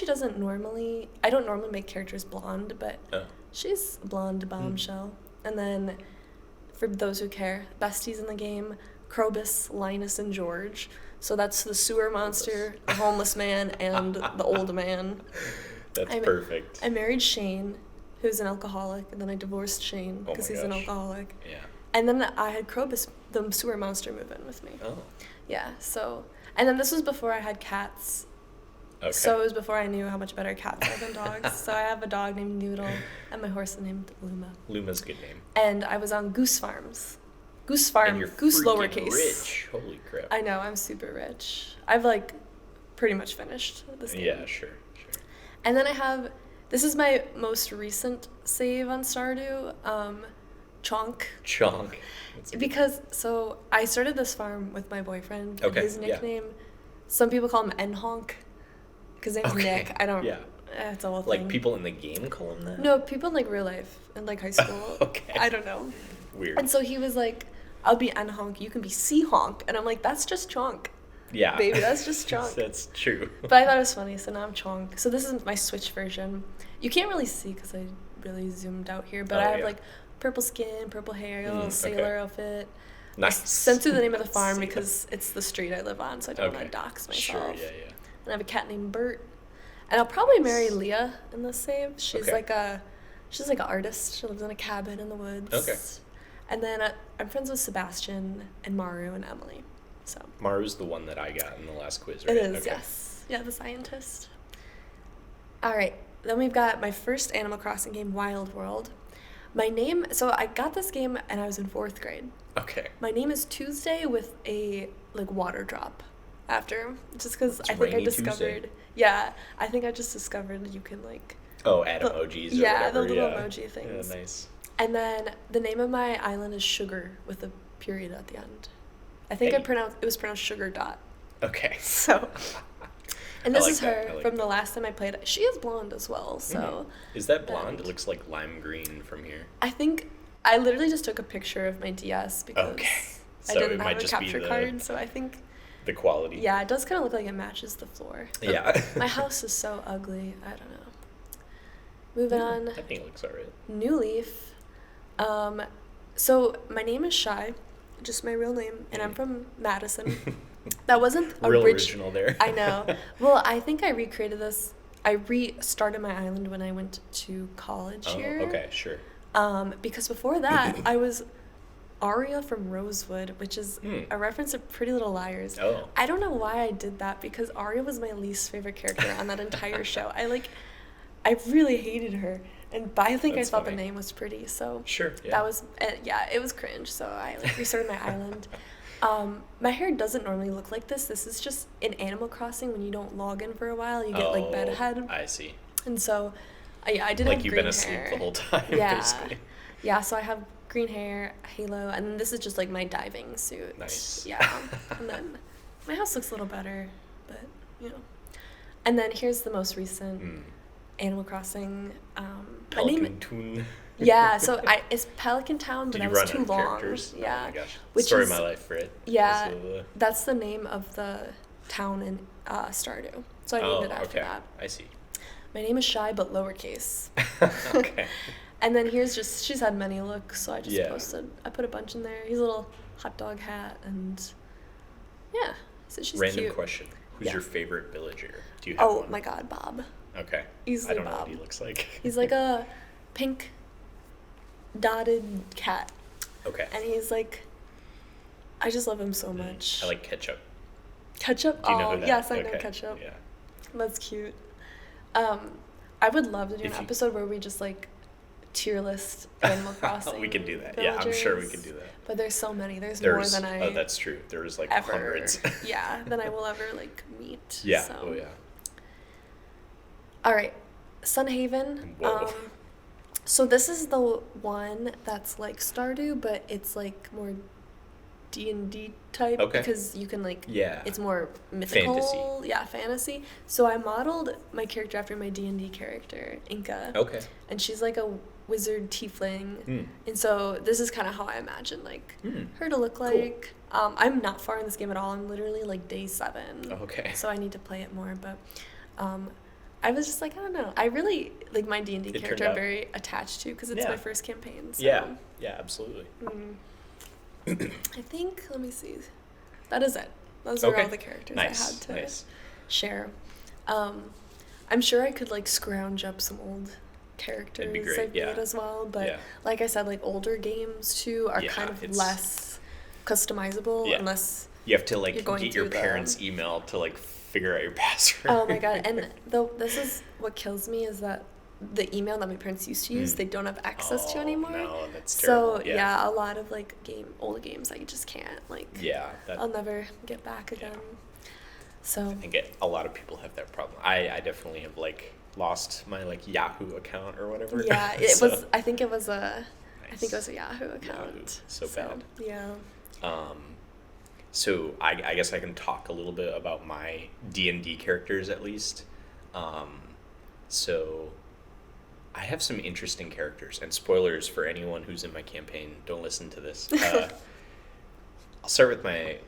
I don't normally make characters blonde, but Oh. she's a blonde bombshell. And then, for those who care, besties in the game, Krobus, Linus, and George. So that's the sewer monster, the homeless man, and the old man. That's I ma- perfect. I married Shane, who's an alcoholic, and then I divorced Shane Oh because my he's an gosh. alcoholic. Yeah. And then I had Krobus, the sewer monster, move in with me. Oh. Yeah, so... And then this was before I had cats. Okay. So it was before I knew how much better cats are than dogs. So I have a dog named Noodle and my horse named Luma. Luma's a good name. And I was on Goose Farms. Goose And Farm, you're Goose freaking lowercase. rich. Holy crap. I know, I'm super rich. I've like pretty much finished this game. Yeah, sure. And then this is my most recent save on Stardew, Chonk. Chonk. That's good. Because, so I started this farm with my boyfriend. Okay, And his yeah. nickname, some people call him N-Honk. Because his name's Okay, Nick. I don't, yeah. It's a whole thing. Like people in the game call him that? No, people in like real life, in like high school. Okay. I don't know. Weird. And so he was like, I'll be N-Honk, you can be C-Honk. And I'm like, that's just Chonk. Yeah. Baby, that's just Chonk. That's true. But I thought it was funny, so now I'm Chonk. So this is my Switch version. You can't really see because I really zoomed out here, but Oh, I have yeah. like purple skin, purple hair, a little okay. sailor outfit. Nice. Sent to the name of the farm Sailor. because it's the street I live on, so I don't want Okay. to dox myself. Sure, yeah. And I have a cat named Bert. And I'll probably marry Leah in this save. She's Okay. like an artist. She lives in a cabin in the woods. Okay. And then I'm friends with Sebastian and Maru and Emily. So Maru's the one that I got in the last quiz, right? it is, Okay. yes. Yeah, the scientist. All right. Then we've got my first Animal Crossing game, Wild World. My name, so I got this game and I was in 4th grade. Okay. My name is Tuesday with a like water drop after, just because It's I think I Rainy discovered. Tuesday. Yeah, I think I just discovered you can like. Oh, add The- emojis or yeah, the whatever. little emoji things. Yeah, nice. And then the name of my island is Sugar with a period at the end. I think Hey. it was pronounced Sugar Dot. Okay. So. And I this like is that, her I like from that. the last time I played. She is blonde as well, so. Is that blonde? And- It looks like lime green from here. I think I literally just took a picture of my DS because Okay. I So it didn't might have a just be capture the- card, so I think. The quality. Yeah, it does kind of look like it matches the floor. But Yeah. my house is so ugly. I don't know. Moving on. I think it looks alright. New leaf. So my name is Chy, just my real name, and I'm from Madison. That wasn't Real original there. I know. Well, I think I recreated this. I restarted my island when I went to college here. Okay, sure. Because before that, I was Aria from Rosewood, which is a reference to Pretty Little Liars. Oh. I don't know why I did that, because Aria was my least favorite character on that entire show. I really hated her, but I think That's I thought funny. the name was pretty, so Sure, yeah. that was it was cringe. So I restarted my island. My hair doesn't normally look like this. This is just in Animal Crossing when you don't log in for a while, you get like bedhead. I see. And so, I did Like have you've green been asleep hair. the whole time, Yeah. basically. Yeah, so I have green hair, halo, and then this is just like my diving suit. Nice. Yeah. And then my house looks a little better, but you know. And then here's the most recent Animal Crossing. My name. Pelican Toon. Yeah, so it's Pelican Town, but Did that you was run too out of long. characters? Yeah. Oh my gosh. Which Story is, of my life for it. Yeah, Also, that's the name of the town in Stardew. So I named it after that. I see. My name is Chy, but lowercase. Okay. And then she's had many looks, so I just Yeah. posted. I put a bunch in there. He's a little hot dog hat, and yeah, so she's Random cute. question. Who's Yeah. your favorite villager? Do you have Oh one? my God, Bob. Okay. Easily I don't know Bob. what he looks like. He's like a pink dotted cat, Okay. and he's like, I just love him so much. I like ketchup. Ketchup. Do you know who that? Yes, I know Okay. Ketchup. Yeah. That's cute. I would love to do an If you- episode where we just like tier list Animal Crossing. We can do that. Yeah, I'm sure we villagers. can do that. But there's so many. There's There's, more than I oh, that's true. There's like ever. hundreds. Yeah, than I will ever like meet. Yeah. So. Oh, yeah. All right, Sunhaven. Whoa. So this is the one that's like Stardew, but it's like more D&D type Okay. because you can like Yeah. it's more mythical. Fantasy. Yeah, fantasy. So I modeled my character after my D&D character, Inca. Okay. And she's like a wizard tiefling. And so this is kind of how I imagine like her to look like. I'm not far in this game at all. I'm literally like day 7. Okay. So I need to play it more, but I was just like, I don't know. I really like my D&D It character. turned I'm out- very attached to because it's Yeah. my first campaign. So. Yeah. Yeah, absolutely. I think, let me see. That is it. Those are Okay. all the characters Nice. I had to Nice. share. I'm sure I could like scrounge up some old characters great, I've yeah. made as well, but Yeah. like I said, like older games too are Yeah, kind of it's- less customizable Yeah. unless. You have to like You're going get your through the- parents' email to like figure out your password. Oh my god! And this is what kills me is that the email that my parents used to use, they don't have access to Oh, anymore. no, that's So terrible. yeah, a lot of like old games I just can't like. Yeah. That, I'll never get back again. So. I think a lot of people have that problem. I definitely have like lost my like Yahoo account or whatever. Yeah, it So- was. I think it was a. I Nice. think it was a Yahoo account. Yahoo. So bad. Yeah. So I guess I can talk a little bit about my D&D characters at least. So I have some interesting characters, and spoilers for anyone who's in my campaign, don't listen to this. I'll start with my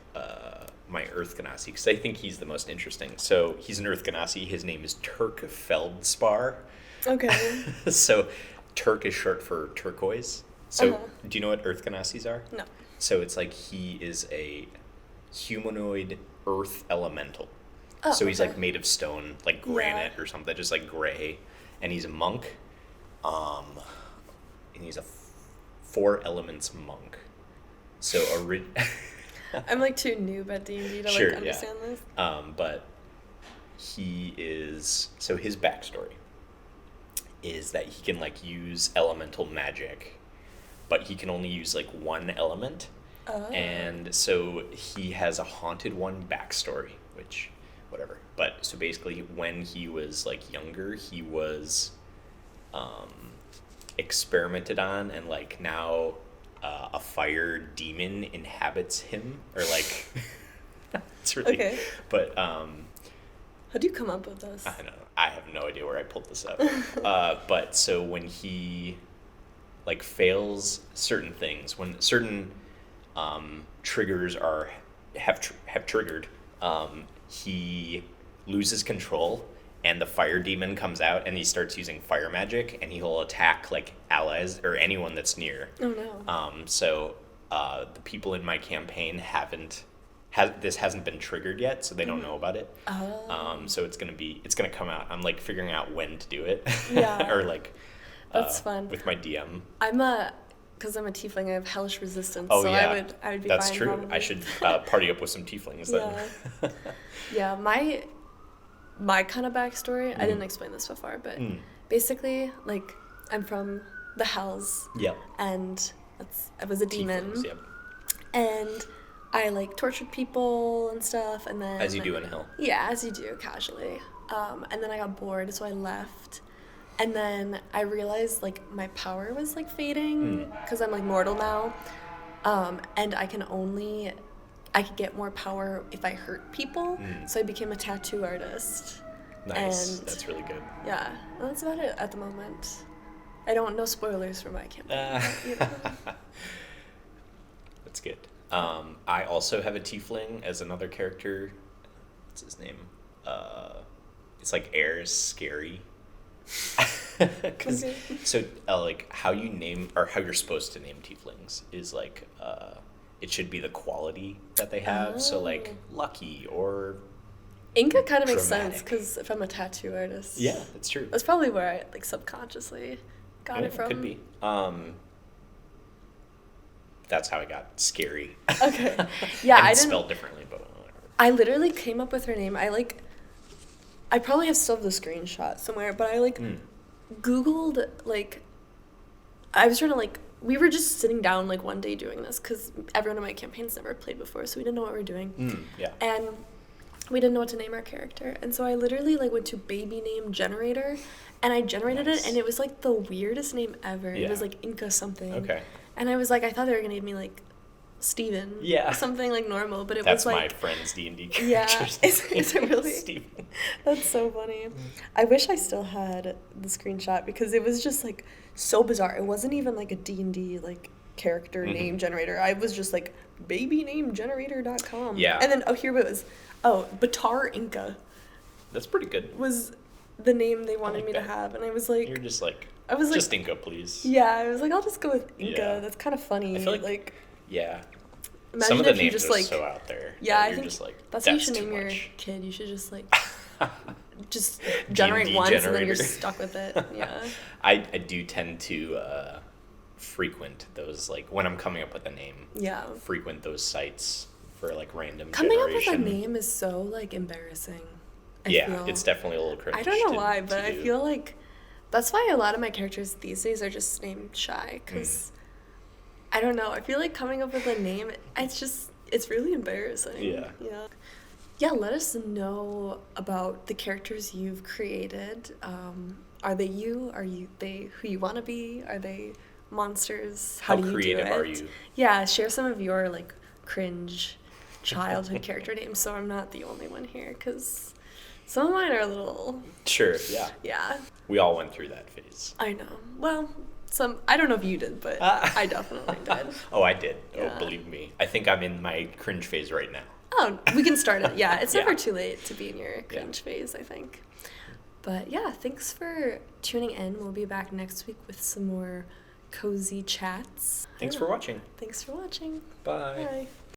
my Earth Ganassi because I think he's the most interesting. So he's an Earth Ganassi. His name is Turk Feldspar. Okay. So Turk is short for turquoise. So Uh-huh. do you know what Earth Ganassis are? No. So it's like he is a humanoid earth elemental. Oh, So he's okay. like made of stone, like granite or something, just like gray. And he's a monk. And he's a 4 elements monk. So I'm like too noob at D&D to Sure, like understand this. but he is, so his backstory is that he can like use elemental magic, but he can only use like one element. Oh. And so he has a haunted one backstory, which whatever. But so basically when he was like younger, he was experimented on, and like now a fire demon inhabits him, or like it's really Okay. but How do you come up with this? I don't know. I have no idea where I pulled this up. But so when he like fails certain things, when certain triggers have triggered, he loses control and the fire demon comes out and he starts using fire magic and he'll attack like allies or anyone that's near. Oh no. So the people in my campaign this hasn't been triggered yet, so they don't know about it. Oh. So it's gonna come out. I'm like figuring out when to do it. Yeah. Or like That's fun. with my DM. Because I'm a tiefling, I have hellish resistance. Oh so yeah, I would be that's fine. true. Probably. I should party up with some tieflings then. Yeah. My kind of backstory. I didn't explain this before, but basically, like, I'm from the Hells. Yep. And I was a demon. Tieflings, yep. And I like tortured people and stuff, and then As you do in hell. Yeah, as you do casually. And then I got bored, so I left. And then I realized like my power was like fading because I'm like mortal now, and I could get more power if I hurt people. So I became a tattoo artist. Nice. And That's really good. yeah, well, that's about it at the moment. I don't know spoilers for my campaign. That's good. I also have a tiefling as another character. What's his name? It's like Air's Scary. Okay. So like how you name or how you're supposed to name tieflings is like it should be the quality that they have. So like lucky or Inca kind of makes dramatic. sense because if I'm a tattoo artist. Yeah, that's true. That's probably where I like subconsciously got it from. Could be. That's how I got Scary. Okay. Yeah, and I it's didn't. spelled differently, but whatever. I literally came up with her name. I probably still have the screenshot somewhere, but I Googled I was trying to we were just sitting down one day doing this because everyone in my campaign's never played before, so we didn't know what we were doing. Yeah. And we didn't know what to name our character, and so I literally went to baby name generator, and I generated it, and it was the weirdest name ever. Yeah. It was Inca something. Okay. And I was I thought they were gonna name me Steven. Yeah. Something normal, but That's was my friend's D&D yeah. characters. Is it really? Steven. That's so funny. I wish I still had the screenshot because it was just so bizarre. It wasn't even a D&D character name generator. I was just babynamegenerator.com. Yeah. And then here it was. Oh, Batar Inca That's pretty good. was the name they wanted like me that. to have, and I was You're just I was just Inca, please. yeah, I was I'll just go with Inca. Yeah. That's kind of funny. I feel yeah. Imagine Some of the if you names just are so out there. yeah, that I you're think just that's what you should too name your much. kid. You should just just generate once and then you're generator. stuck with it. Yeah. I do tend to frequent those when I'm coming up with a name. Yeah. Frequent those sites for random Coming generation. up with a name is so embarrassing. I Yeah, feel. it's definitely a little cringe. I don't know to- why, to but I do. feel that's why a lot of my characters these days are just named Chy, because I don't know. I feel coming up with a name, it's really embarrassing. Yeah. Yeah. Yeah, let us know about the characters you've created. Are they you? Are they who you want to be? Are they monsters? How do you creative do it? are you? Yeah, share some of your cringe childhood character names so I'm not the only one here, because some of mine are a little... Sure, yeah. Yeah. We all went through that phase. I know. Well, I don't know if you did, but I definitely did. Oh, I did. Yeah. Oh, believe me. I think I'm in my cringe phase right now. Oh, we can start it. Yeah, it's Yeah. never too late to be in your cringe phase, I think. But yeah, thanks for tuning in. We'll be back next week with some more cozy chats. Thanks for watching. Thanks for watching. Bye. Bye.